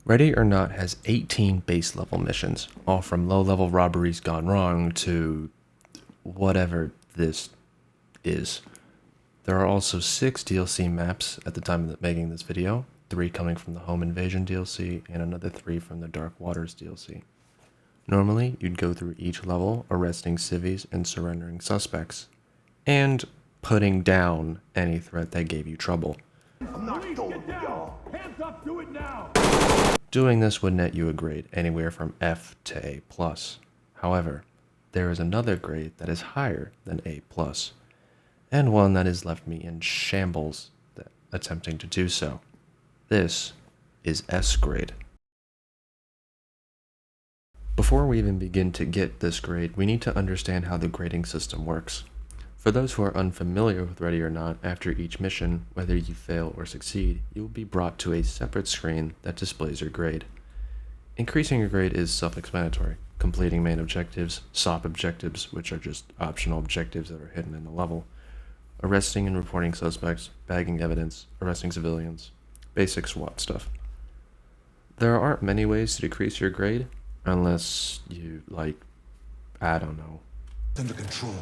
Ready or Not has 18 base level missions, all from low level robberies gone wrong to whatever this is. There are also 6 DLC maps at the time of making this video, 3 coming from the Home Invasion DLC and another 3 from the Dark Waters DLC. Normally, you'd go through each level, arresting civvies and surrendering suspects, and putting down any threat that gave you trouble. I'm not going, y'all. Hands up, do it now. Doing this would net you a grade anywhere from F to A+. However, there is another grade that is higher than A+, and one that has left me in shambles attempting to do so. This is S grade. Before we even begin to get this grade, we need to understand how the grading system works. For those who are unfamiliar with Ready or Not, after each mission, whether you fail or succeed, you will be brought to a separate screen that displays your grade. Increasing your grade is self-explanatory. Completing main objectives, SOP objectives, which are just optional objectives that are hidden in the level, arresting and reporting suspects, bagging evidence, arresting civilians, basic SWAT stuff. There aren't many ways to decrease your grade, unless you, I don't know. Under control.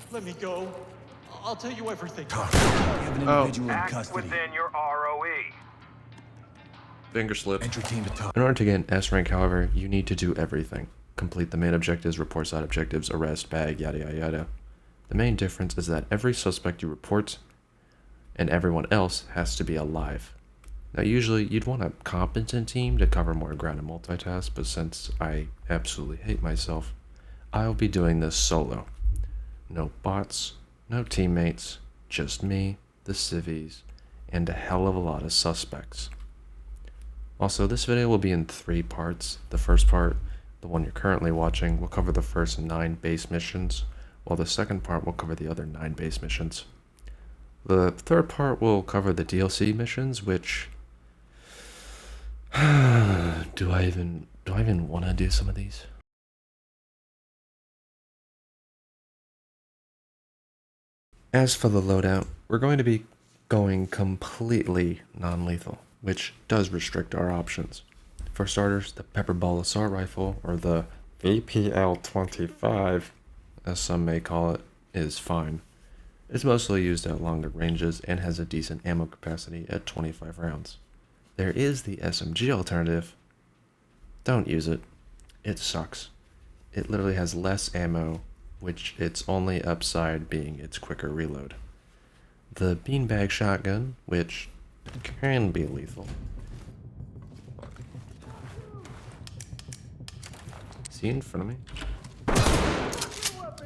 Let me go. I'll tell you everything. You have an individual in Act custody. within your ROE. Finger slip. Entry team to talk. In order to get an S rank, however, you need to do everything. Complete the main objectives, report side objectives, arrest, bag, yada yada yada. The main difference is that every suspect you report and everyone else has to be alive. Now usually you'd want a competent team to cover more ground and multitask, but since I absolutely hate myself, I'll be doing this solo. No bots, no teammates, just me, the civvies, and a hell of a lot of suspects. Also, this video will be in 3 parts. The first part, the one you're currently watching, will cover the first 9 base missions, while the second part will cover the other 9 base missions. The third part will cover the DLC missions, which do I even want to do some of these? As for the loadout, we're going to be going completely non-lethal, which does restrict our options. For starters, the Pepperball Assault Rifle, or the VPL-25, as some may call it, is fine. It's mostly used at longer ranges and has a decent ammo capacity at 25 rounds. There is the SMG alternative. Don't use it. It sucks. It literally has less ammo, which its only upside being its quicker reload. The beanbag shotgun, which can be lethal. See in front of me?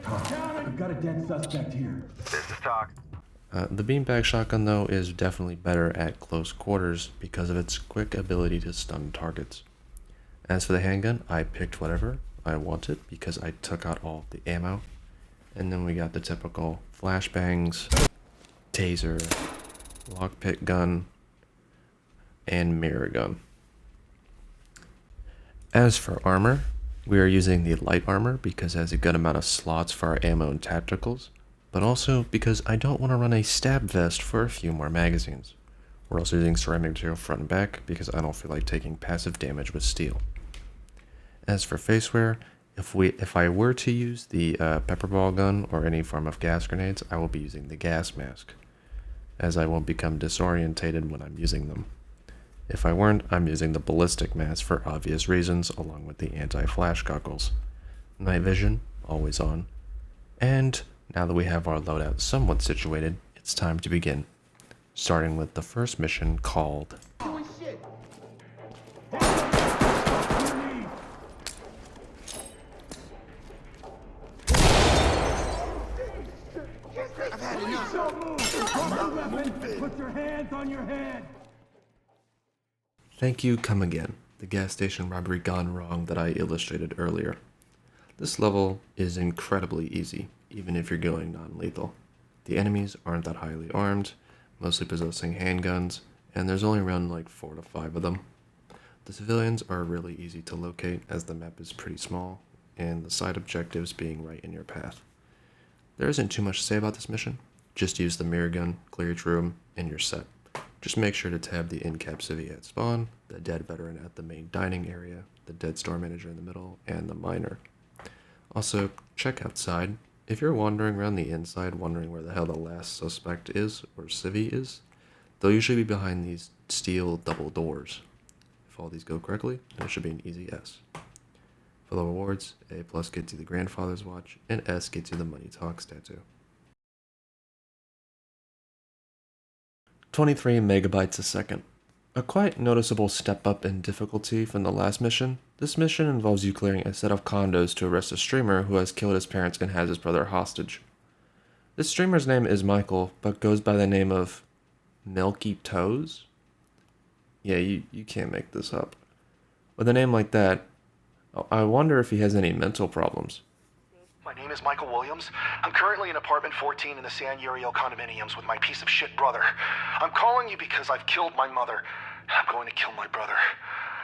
I've got a dead suspect here. This is Talk. The beanbag shotgun, though, is definitely better at close quarters because of its quick ability to stun targets. As for the handgun, I picked whatever I wanted because I took out all the ammo. And then we got the typical flashbangs, taser, lockpick gun, and mirror gun. As for armor, we are using the light armor because it has a good amount of slots for our ammo and tacticals, but also because I don't want to run a stab vest for a few more magazines. We're also using ceramic material front and back because I don't feel like taking passive damage with steel. As for faceware, if I were to use the pepperball gun or any form of gas grenades, I will be using the gas mask, as I won't become disorientated when I'm using them. If I weren't, I'm using the ballistic mask for obvious reasons, along with the anti-flash goggles. Night vision, always on. And now that we have our loadout somewhat situated, it's time to begin. Starting with the first mission called Put your hands on your head. Thank You, Come Again, the gas station robbery gone wrong that I illustrated earlier. This level is incredibly easy, even if you're going non-lethal. The enemies aren't that highly armed, mostly possessing handguns, and there's only around 4 to 5 of them. The civilians are really easy to locate as the map is pretty small, and the side objectives being right in your path. There isn't too much to say about this mission. Just use the mirror gun, clear each room, and you're set. Just make sure to tab the in-cap civvy at spawn, the dead veteran at the main dining area, the dead store manager in the middle, and the miner. Also, check outside. If you're wandering around the inside wondering where the hell the last suspect is, or civvy is, they'll usually be behind these steel double doors. If all these go correctly, then it should be an easy S. For the rewards, A plus gets you the grandfather's watch, and S gets you the money talks tattoo. 23 megabytes a second. A quite noticeable step up in difficulty from the last mission. This mission involves you clearing a set of condos to arrest a streamer who has killed his parents and has his brother hostage. This streamer's name is Michael, but goes by the name of Milky Toes? Yeah, you can't make this up. With a name like that, I wonder if he has any mental problems. My name is Michael Williams. I'm currently in apartment 14 in the San Uriel condominiums with my piece of shit brother. I'm calling you because I've killed my mother. I'm going to kill my brother.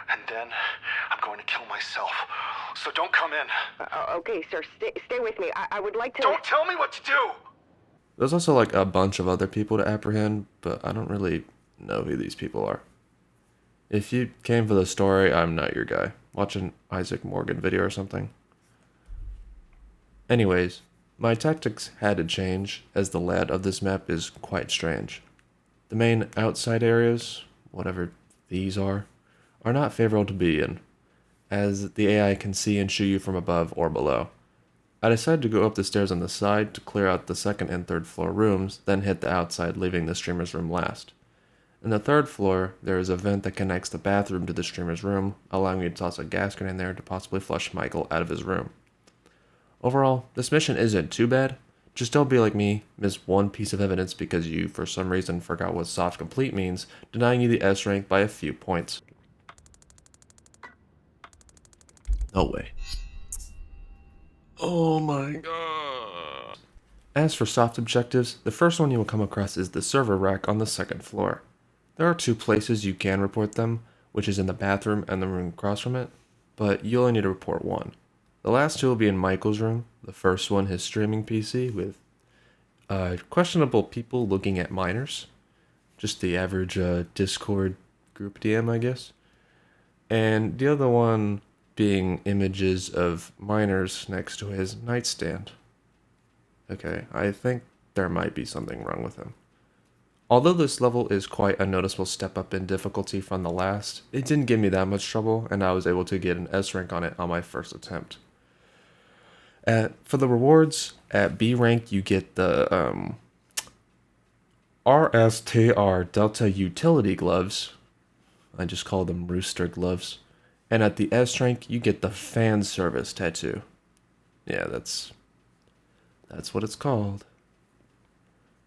And then I'm going to kill myself. So don't come in. Okay, sir. Stay with me. I would like to... Don't tell me what to do! There's also like a bunch of other people to apprehend, but I don't really know who these people are. If you came for the story, I'm not your guy. Watch an Isaac Morgan video or something. Anyways, my tactics had to change, as the layout of this map is quite strange. The main outside areas, whatever these are not favorable to be in, as the AI can see and shoot you from above or below. I decided to go up the stairs on the side to clear out the second and third floor rooms, then hit the outside, leaving the streamer's room last. In the third floor, there is a vent that connects the bathroom to the streamer's room, allowing me to toss a gas grenade in there to possibly flush Michael out of his room. Overall, this mission isn't too bad. Just don't be like me, miss one piece of evidence because you, for some reason, forgot what soft complete means, denying you the S rank by a few points. No way. Oh my god. As for soft objectives, the first one you will come across is the server rack on the second floor. There are two places you can report them, which is in the bathroom and the room across from it, but you only need to report one. The last two will be in Michael's room, the first one his streaming PC with questionable people looking at minors. Just the average Discord group DM, I guess. And the other one being images of minors next to his nightstand. Okay, I think there might be something wrong with him. Although this level is quite a noticeable step up in difficulty from the last, it didn't give me that much trouble, and I was able to get an S rank on it on my first attempt. For the rewards, at B rank you get the RSTR Delta Utility Gloves. I just call them Rooster Gloves. And at the S rank you get the Fan Service Tattoo. Yeah, that's what it's called.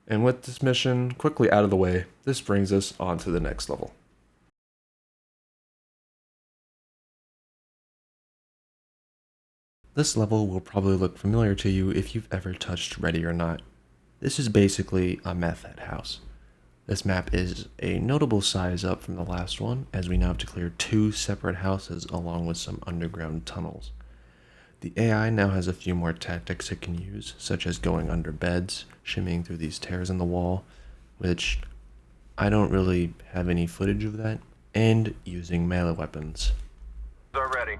And with this mission quickly out of the way, this brings us on to the next level. This level will probably look familiar to you if you've ever touched Ready or Not. This is basically a meth head house. This map is a notable size up from the last one, as we now have to clear two separate houses along with some underground tunnels. The AI now has a few more tactics it can use, such as going under beds, shimmying through these tears in the wall, which I don't really have any footage of that, and using melee weapons. They're ready.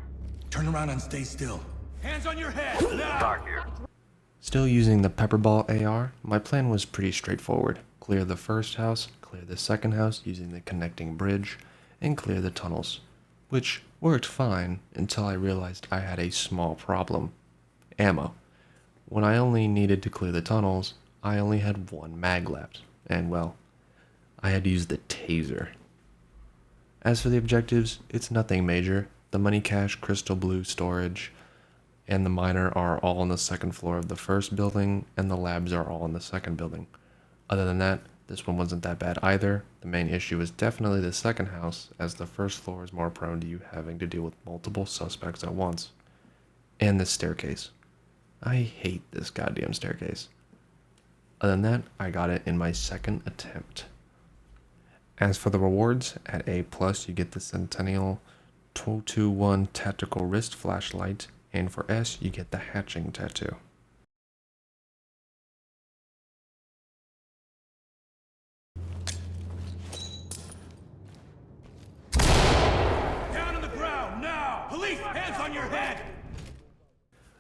Turn around and stay still. Hands on your head! Now! Talk here. Still using the Pepperball AR, my plan was pretty straightforward. Clear the first house, clear the second house using the connecting bridge, and clear the tunnels, which worked fine until I realized I had a small problem. Ammo. When I only needed to clear the tunnels, I only had one mag left, and well, I had to use the taser. As for the objectives, it's nothing major. The money cache, crystal blue storage, and the miner are all on the second floor of the first building, and the labs are all in the second building. Other than that, this one wasn't that bad either. The main issue is definitely the second house, as the first floor is more prone to you having to deal with multiple suspects at once. And this staircase. I hate this goddamn staircase. Other than that, I got it in my second attempt. As for the rewards, at A+, you get the Centennial 221 Tactical Wrist Flashlight, and for S, you get the Hatching Tattoo. on your head!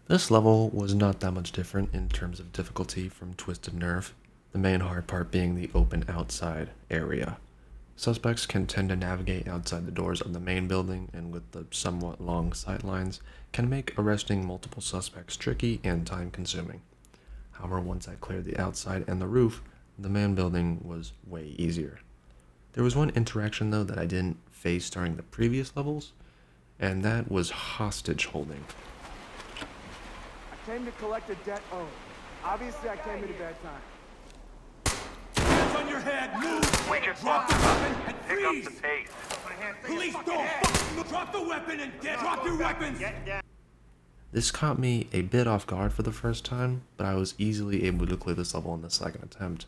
This level was not that much different in terms of difficulty from Twisted Nerve, the main hard part being the open outside area. Suspects can tend to navigate outside the doors of the main building, and with the somewhat long sightlines, can make arresting multiple suspects tricky and time-consuming. However, once I cleared the outside and the roof, the main building was way easier. There was one interaction though that I didn't face during the previous levels, and that was hostage holding. I came to collect a debt owed. Obviously, I came at a bad time. Hands on your head! Move! We just Drop the weapon and pick up freeze! the pace. Police, don't fucking drop the weapon and drop your weapons! This caught me a bit off guard for the first time, but I was easily able to clear this level in the second attempt.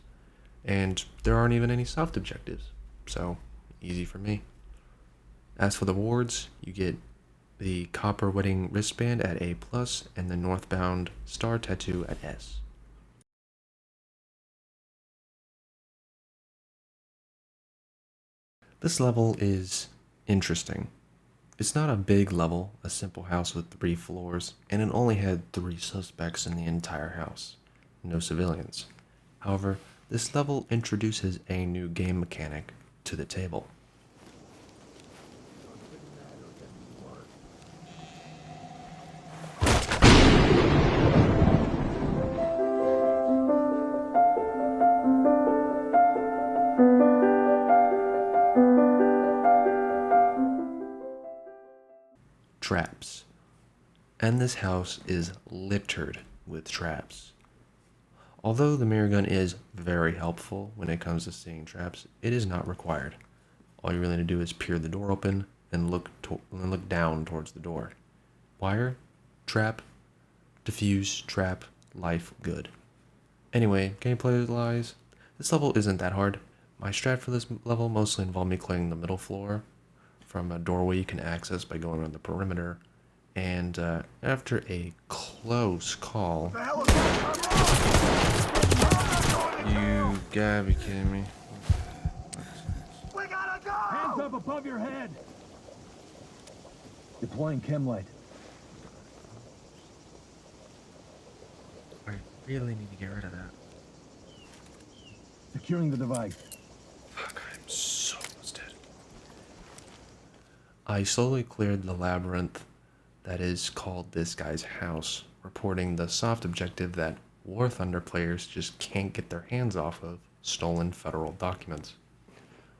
And there aren't even any soft objectives, so easy for me. As for the wards, you get the copper wedding wristband at A+, and the northbound star tattoo at S. This level is interesting. It's not a big level, a simple house with 3 floors, and it only had 3 suspects in the entire house. No civilians. However, this level introduces a new game mechanic to the table. Traps. And this house is littered with traps. Although the mirror gun is very helpful when it comes to seeing traps, it is not required. All you really need to do is peer the door open and look down towards the door. Wire, trap, diffuse, trap, life, good. Anyway, gameplay-wise, this level isn't that hard. My strat for this level mostly involved me clearing the middle floor from a doorway you can access by going around the perimeter, and after a close call... You gotta be kidding me. We gotta go! Hands up above your head! Deploying chem light. I really need to get rid of that. Securing the device. Fuck, I'm so almost dead. I slowly cleared the labyrinth that is called this guy's house, reporting the soft objective that War Thunder players just can't get their hands off of stolen federal documents.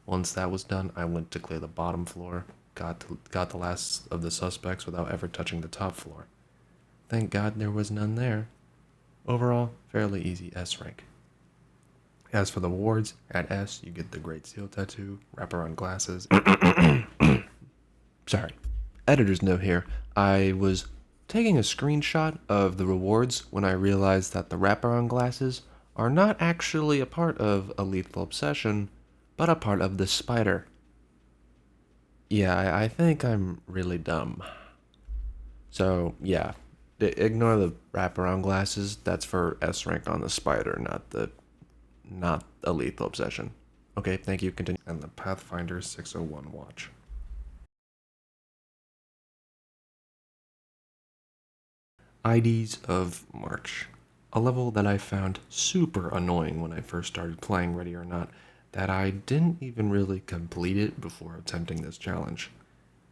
Once that was done, I went to clear the bottom floor, got the last of the suspects without ever touching the top floor. Thank God there was none there. Overall, fairly easy S rank. As for the wards, at S you get the Great Seal tattoo, wraparound glasses. Sorry. Editor's note here. I was taking a screenshot of the rewards when I realized that the wraparound glasses are not actually a part of a lethal obsession, but a part of the spider. Yeah, I think I'm really dumb. So, yeah. Ignore the wraparound glasses. That's for S rank on the spider, not a lethal obsession. Okay, thank you. Continue. And the Pathfinder 601 watch. Ides of March. A level that I found super annoying when I first started playing Ready or Not, that I didn't even really complete it before attempting this challenge.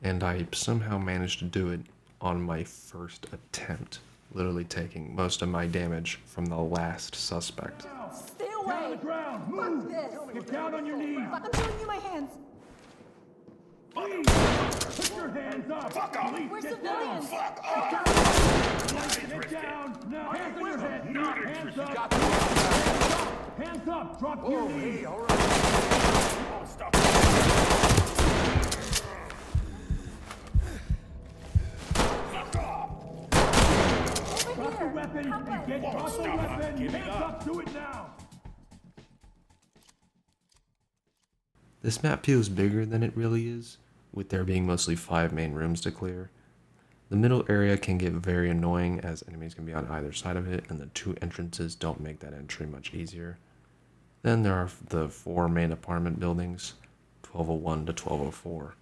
And I somehow managed to do it on my first attempt, literally taking most of my damage from the last suspect. Stay Down away! the ground! Fuck Move! this! Get down on your knees! I'm showing you my hands! Please! Put your hands up! Fuck off! Please, We're get down! civilians! Fuck off! Get down! Now, hands on your head! Hands up! Hands up! Drop your knees! Hey, all right. Stop! Drop the weapon and get drop the weapon! Hands up! Do it now! This map feels bigger than it really is, with there being mostly 5 main rooms to clear. The middle area can get very annoying as enemies can be on either side of it, and the 2 entrances don't make that entry much easier. Then there are the 4 main apartment buildings, 1201 to 1204.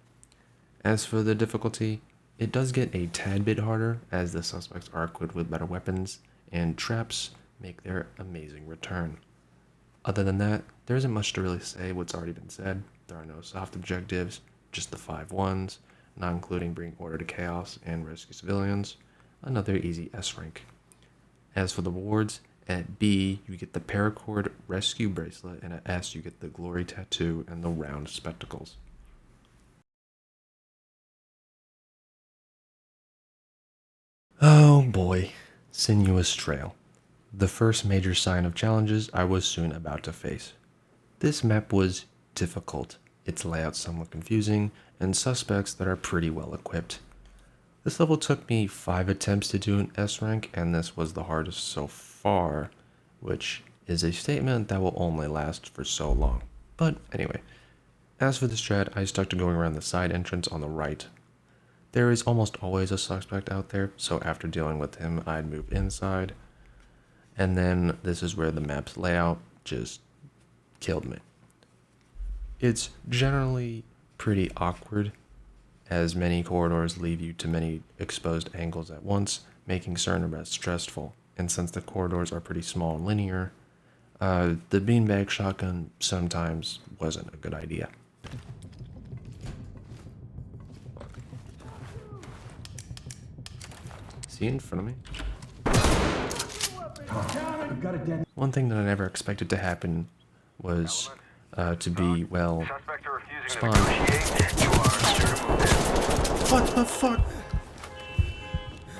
As for the difficulty, It does get a tad bit harder as the suspects are equipped with better weapons, and traps make their amazing return. Other than that, there isn't much to really say what's already been said. There are no soft objectives, just the 5 ones, not including bringing order to chaos and rescue civilians. Another easy S rank. As for the rewards, at B you get the paracord rescue bracelet, and at S you get the glory tattoo and the round spectacles. Oh boy, Sinuous Trail. The first major sign of challenges I was soon about to face. This map was difficult, its layout somewhat confusing, and suspects that are pretty well equipped. This level took me 5 attempts to do an S rank, and this was the hardest so far, which is a statement that will only last for so long. But anyway, as for the strat, I stuck to going around the side entrance on the right. There is almost always a suspect out there, so after dealing with him, I'd move inside. And then this is where the map's layout just killed me. It's generally pretty awkward, as many corridors lead you to many exposed angles at once, making certain arrests stressful. And since the corridors are pretty small and linear, the beanbag shotgun sometimes wasn't a good idea. See in front of me? One thing that I never expected to happen was to be, well, Suspects are refusing to spawned. negotiate. You are clear to move in. What the fuck?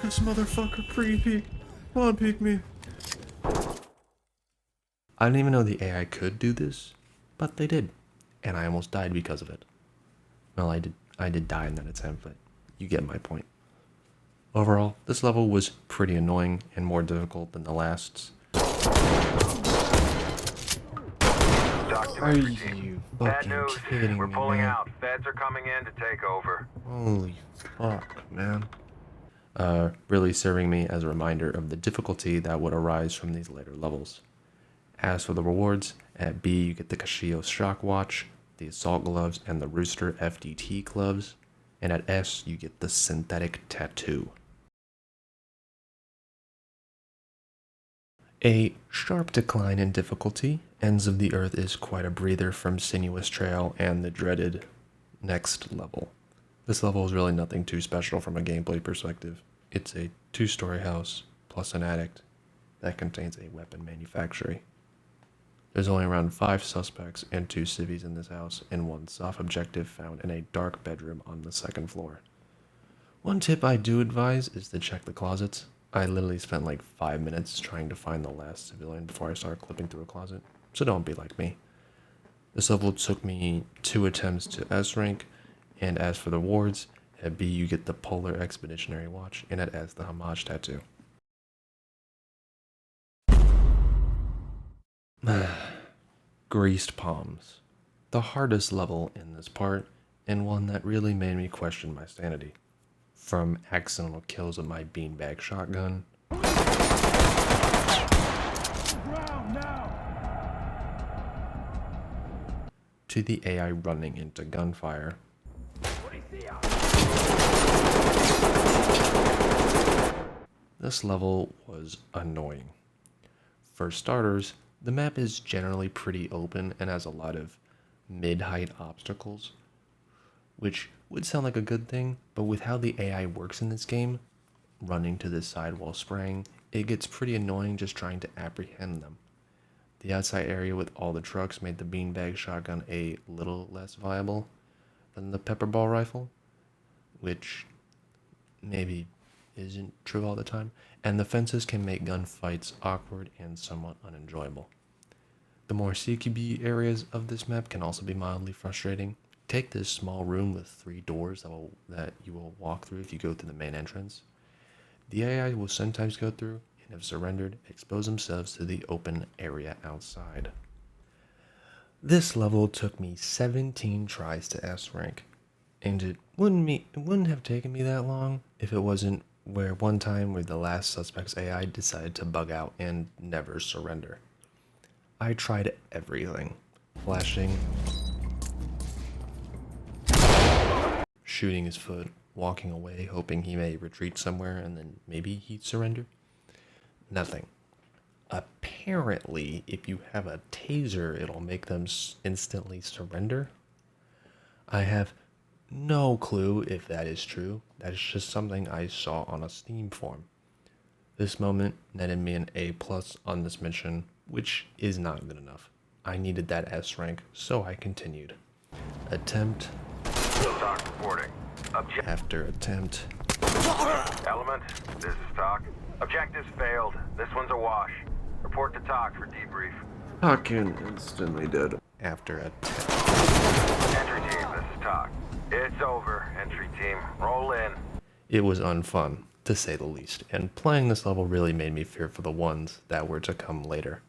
This motherfucker pre-peek. Come on, peek me. I didn't even know the AI could do this, but they did. And I almost died because of it. Well, I did die in that attempt, but you get my point. Overall, this level was pretty annoying and more difficult than the last. Are you Bad fucking news. kidding We're me, pulling man? out. Feds are coming in to take over. Holy fuck, man. Really serving me as a reminder of the difficulty that would arise from these later levels. As for the rewards, at B you get the Castillo Shock Watch, the Assault Gloves, and the Rooster FDT Gloves, and at S you get the Synthetic Tattoo. A sharp decline in difficulty. Ends of the Earth is quite a breather from Sinuous Trail and the dreaded next level. This level is really nothing too special from a gameplay perspective. It's a 2-story house plus an attic that contains a weapon manufactory. There's only around 5 suspects and 2 civvies in this house, and 1 soft objective found in a dark bedroom on the 2nd floor. One tip I do advise is to check the closets. I literally spent like 5 minutes trying to find the last civilian before I started clipping through a closet, so don't be like me. This level took me 2 attempts to S rank, and as for the rewards, at B you get the Polar Expeditionary Watch, and at S the Homage Tattoo. Greased Palms. The hardest level in this part, and one that really made me question my sanity. From accidental kills of my beanbag shotgun, Ground now! to the AI running into gunfire. This level was annoying. For starters, the map is generally pretty open and has a lot of mid-height obstacles, which would sound like a good thing, but with how the AI works in this game, running to this side while spraying, it gets pretty annoying just trying to apprehend them. The outside area with all the trucks made the beanbag shotgun a little less viable than the pepperball rifle, which maybe isn't true all the time, and the fences can make gunfights awkward and somewhat unenjoyable. The more CQB areas of this map can also be mildly frustrating. Take this small room with 3 doors that you will walk through if you go through the main entrance. The AI will sometimes go through, and if surrendered, expose themselves to the open area outside. This level took me 17 tries to S rank, and it wouldn't have taken me that long if it wasn't where one time where the last suspect's AI decided to bug out and never surrender. I tried everything. Flashing, shooting his foot, walking away, hoping he may retreat somewhere and then maybe he'd surrender. Nothing. Apparently, if you have a taser, it'll make them instantly surrender. I have no clue if that is true. That is just something I saw on a Steam form. This moment netted me an A+ on this mission, which is not good enough. I needed that S rank, so I continued. Attempt Talk reporting. after attempt. Element, this is Talk. Objectives failed. This one's a wash. Report to Talk for debrief. Haken instantly dead. After attempt. Entry team, this is Talk. It's over. Entry team, roll in. It was unfun, to say the least, and playing this level really made me fear for the ones that were to come later.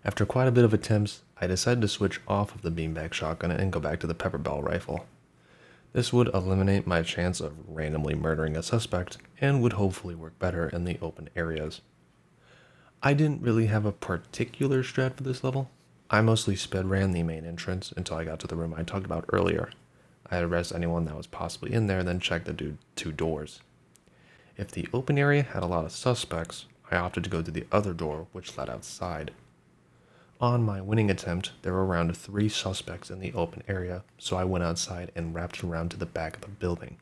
After quite a bit of attempts, I decided to switch off of the beanbag shotgun and go back to the pepper bell rifle. This would eliminate my chance of randomly murdering a suspect and would hopefully work better in the open areas. I didn't really have a particular strat for this level. I mostly sped ran the main entrance until I got to the room I talked about earlier. I'd arrest anyone that was possibly in there, then check the two doors. If the open area had a lot of suspects, I opted to go to the other door, which led outside. On my winning attempt, there were around 3 suspects in the open area, so I went outside and wrapped around to the back of the building.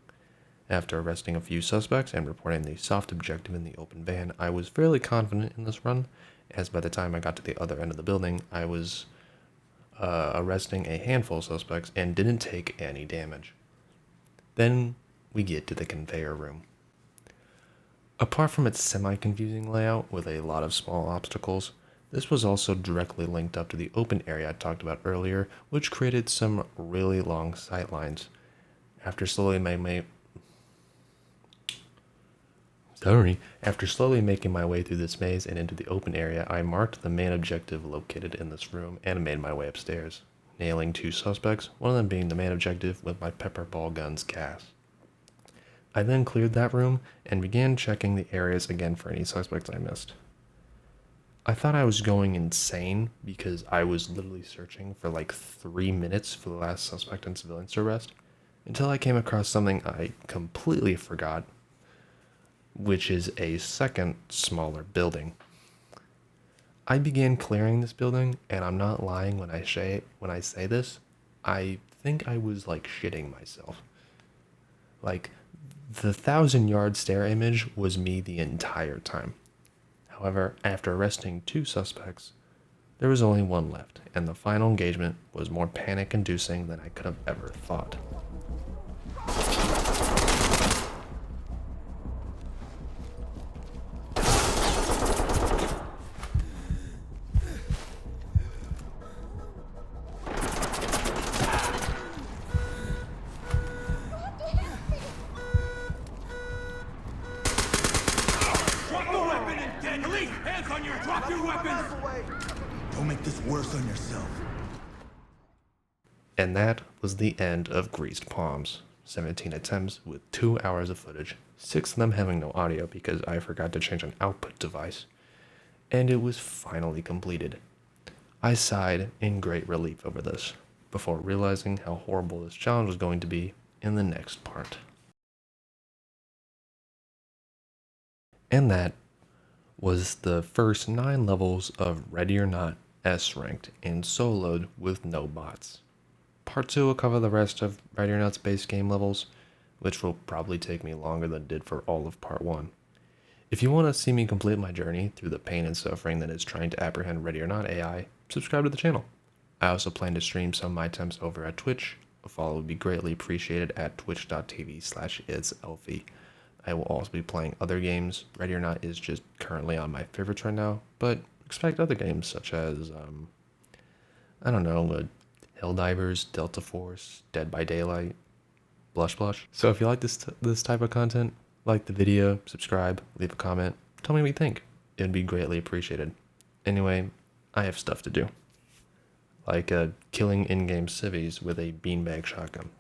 After arresting a few suspects and reporting the soft objective in the open van, I was fairly confident in this run, as by the time I got to the other end of the building, I was arresting a handful of suspects and didn't take any damage. Then we get to the conveyor room. Apart from its semi-confusing layout with a lot of small obstacles, this was also directly linked up to the open area I talked about earlier, which created some really long sightlines. After slowly making my way through this maze and into the open area, I marked the main objective located in this room and made my way upstairs, nailing 2 suspects, one of them being the main objective with my pepper ball gun's gas. I then cleared that room and began checking the areas again for any suspects I missed. I thought I was going insane because I was literally searching for like 3 minutes for the last suspect and civilians to arrest, until I came across something I completely forgot, which is a second smaller building. I began clearing this building, and I'm not lying when I say this. I think I was like shitting myself. Like, the 1,000-yard stare image was me the entire time. However, after arresting 2 suspects, there was only 1 left, and the final engagement was more panic-inducing than I could have ever thought. Drop the weapon and dead! Police, hands on your... Drop your weapons! Don't make this worse on yourself. And that was the end of Greased Palms. 17 attempts with 2 hours of footage, 6 of them having no audio because I forgot to change an output device. And it was finally completed. I sighed in great relief over this, before realizing how horrible this challenge was going to be in the next part. And that was the first 9 levels of Ready or Not S-ranked and soloed with no bots. Part 2 will cover the rest of Ready or Not's base game levels, which will probably take me longer than it did for all of Part 1. If you want to see me complete my journey through the pain and suffering that is trying to apprehend Ready or Not AI, subscribe to the channel. I also plan to stream some of my attempts over at Twitch. A follow would be greatly appreciated at twitch.tv/idselfie. I will also be playing other games. Ready or Not is just currently on my favorites right now, but expect other games such as, Helldivers, Delta Force, Dead by Daylight, Blush Blush. So if you like this type of content, like the video, subscribe, leave a comment, tell me what you think. It would be greatly appreciated. Anyway, I have stuff to do, like killing in-game civvies with a beanbag shotgun.